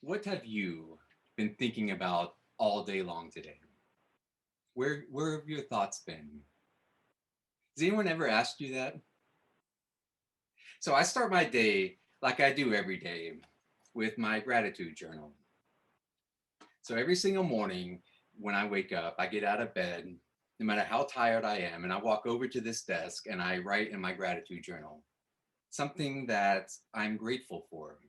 What have you been thinking about all day long today? Where have your thoughts been? Has anyone ever asked you that? So I start my day like I do every day with my gratitude journal. So every single morning when I wake up, I get out of bed, no matter how tired I am, and I walk over to this desk and I write in my gratitude journal something that I'm grateful for.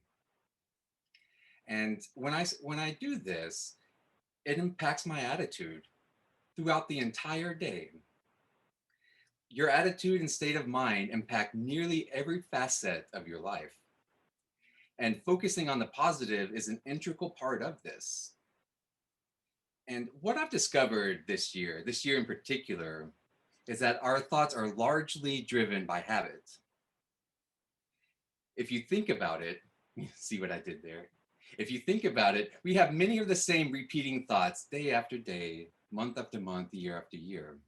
And when I do this, it impacts my attitude throughout the entire day. Your attitude and state of mind impact nearly every facet of your life. And focusing on the positive is an integral part of this. And what I've discovered this year in particular, is that our thoughts are largely driven by habit. If you think about it, see what I did there? If you think about it, we have many of the same repeating thoughts day after day, month after month, year after year.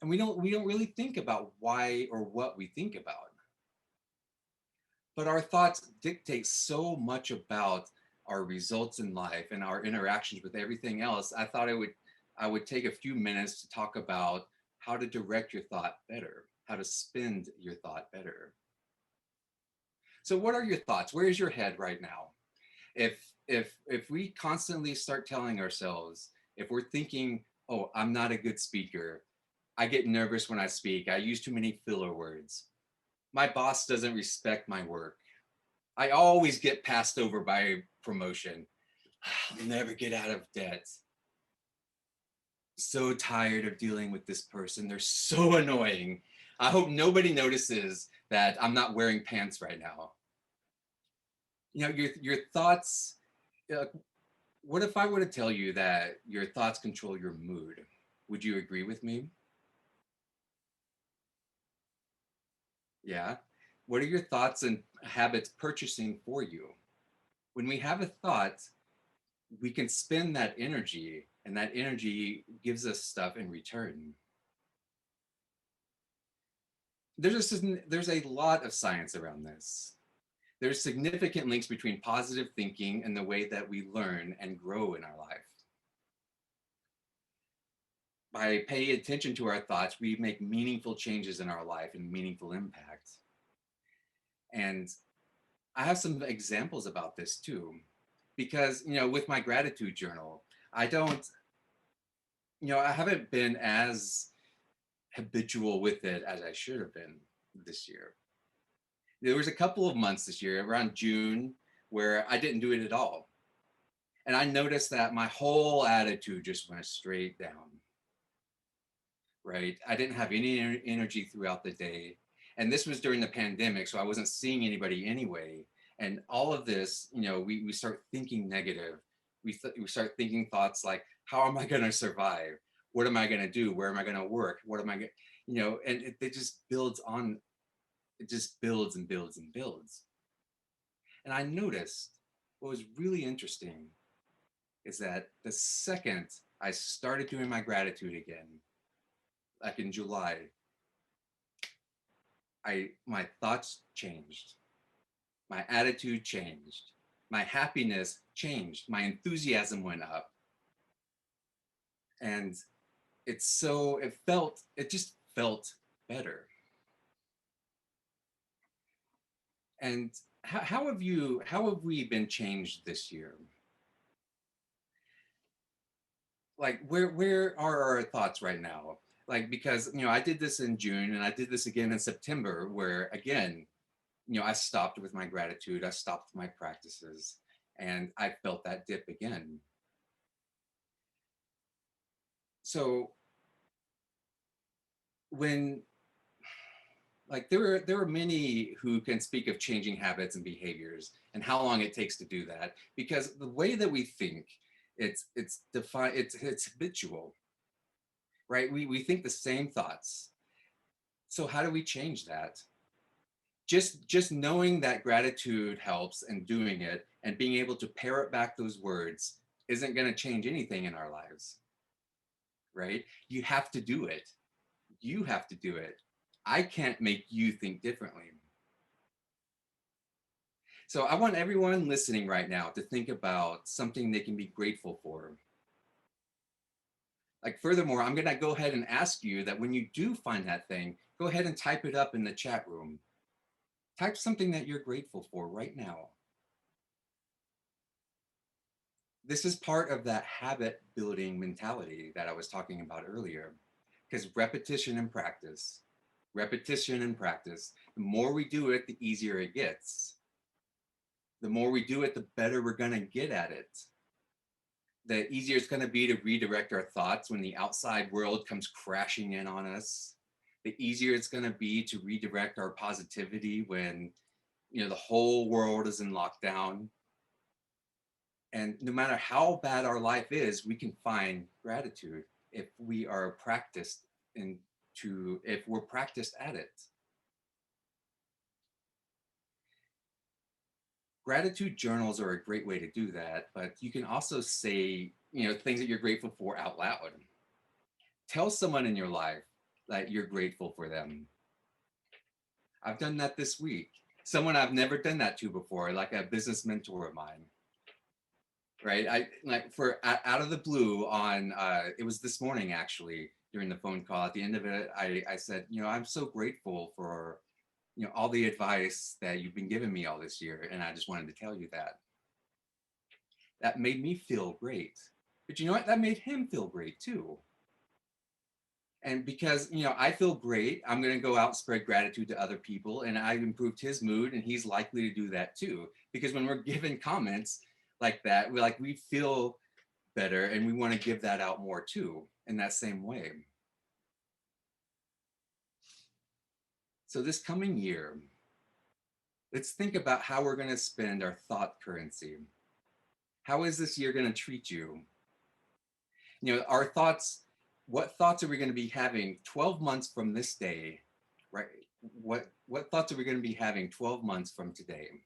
And we don't really think about why or what we think about. But our thoughts dictate so much about our results in life and our interactions with everything else. I would take a few minutes to talk about how to direct your thought better, how to spend your thought better. So what are your thoughts? Where is your head right now? If we constantly start telling ourselves, if we're thinking, oh, I'm not a good speaker, I get nervous when I speak, I use too many filler words, my boss doesn't respect my work, I always get passed over by promotion, I'll never get out of debt, so tired of dealing with this person, they're so annoying, I hope nobody notices that I'm not wearing pants right now. Your thoughts, uh, what if I were to tell you that your thoughts control your mood? Would you agree with me? Yeah. What are your thoughts and habits purchasing for you? When we have a thought, we can spend that energy, and that energy gives us stuff in return. There's a lot of science around this. There's significant links between positive thinking and the way that we learn and grow in our life. By paying attention to our thoughts, we make meaningful changes in our life and meaningful impact. And I have some examples about this too, because, with my gratitude journal, I don't, I haven't been as habitual with it as I should have been this year. There was a couple of months this year, around June, where I didn't do it at all. And I noticed that my whole attitude just went straight down, right? I didn't have any energy throughout the day. And this was during the pandemic, so I wasn't seeing anybody anyway. And all of this, we start thinking negative. We start thinking thoughts like, how am I going to survive? What am I going to do? Where am I going to work? What am I going and it just builds on, it just builds and builds and builds. And I noticed what was really interesting is that the second I started doing my gratitude again, like in July, my thoughts changed, my attitude changed, my happiness changed, my enthusiasm went up, and it just felt better. And how have we been changed this year? Like where are our thoughts right now? Like, because I did this in June and I did this again in September, where again, I stopped with my gratitude, I stopped my practices, and I felt that dip again. So when there are many who can speak of changing habits and behaviors and how long it takes to do that, because the way that we think, it's defined, it's habitual, right? We think the same thoughts. So how do we change that? Just knowing that gratitude helps and doing it and being able to parrot back those words isn't going to change anything in our lives, right? You have to do it. You have to do it. I can't make you think differently. So I want everyone listening right now to think about something they can be grateful for. Like, furthermore, I'm going to go ahead and ask you that when you do find that thing, go ahead and type it up in the chat room. Type something that you're grateful for right now. This is part of that habit building mentality that I was talking about earlier, because repetition and practice, the more we do it, the easier it gets. The more we do it, the better we're going to get at it. The easier it's going to be to redirect our thoughts when the outside world comes crashing in on us. The easier it's going to be to redirect our positivity when the whole world is in lockdown. And no matter how bad our life is, we can find gratitude if we are practiced if we're practiced at it. Gratitude journals are a great way to do that, but you can also say, things that you're grateful for out loud. Tell someone in your life that you're grateful for them. I've done that this week. Someone I've never done that to before, like a business mentor of mine. Right? I like for out of the blue on it was this morning actually during the phone call. At the end of it, I said, I'm so grateful for all the advice that you've been giving me all this year, and I just wanted to tell you that. That made me feel great. But you know what? That made him feel great too. And because I feel great, I'm going to go out and spread gratitude to other people, and I've improved his mood, and he's likely to do that too. Because when we're given comments like that, we feel better, and we want to give that out more too in that same way. So this coming year, let's think about how we're going to spend our thought currency. How is this year going to treat you? Our thoughts, what thoughts are we going to be having 12 months from this day, right? What thoughts are we going to be having 12 months from today?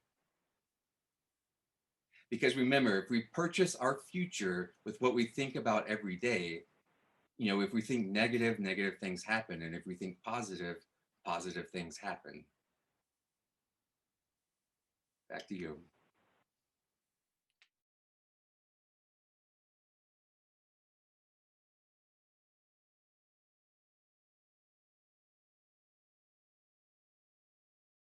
Because remember, if we purchase our future with what we think about every day, if we think negative, negative things happen. And if we think positive, positive things happen. Back to you.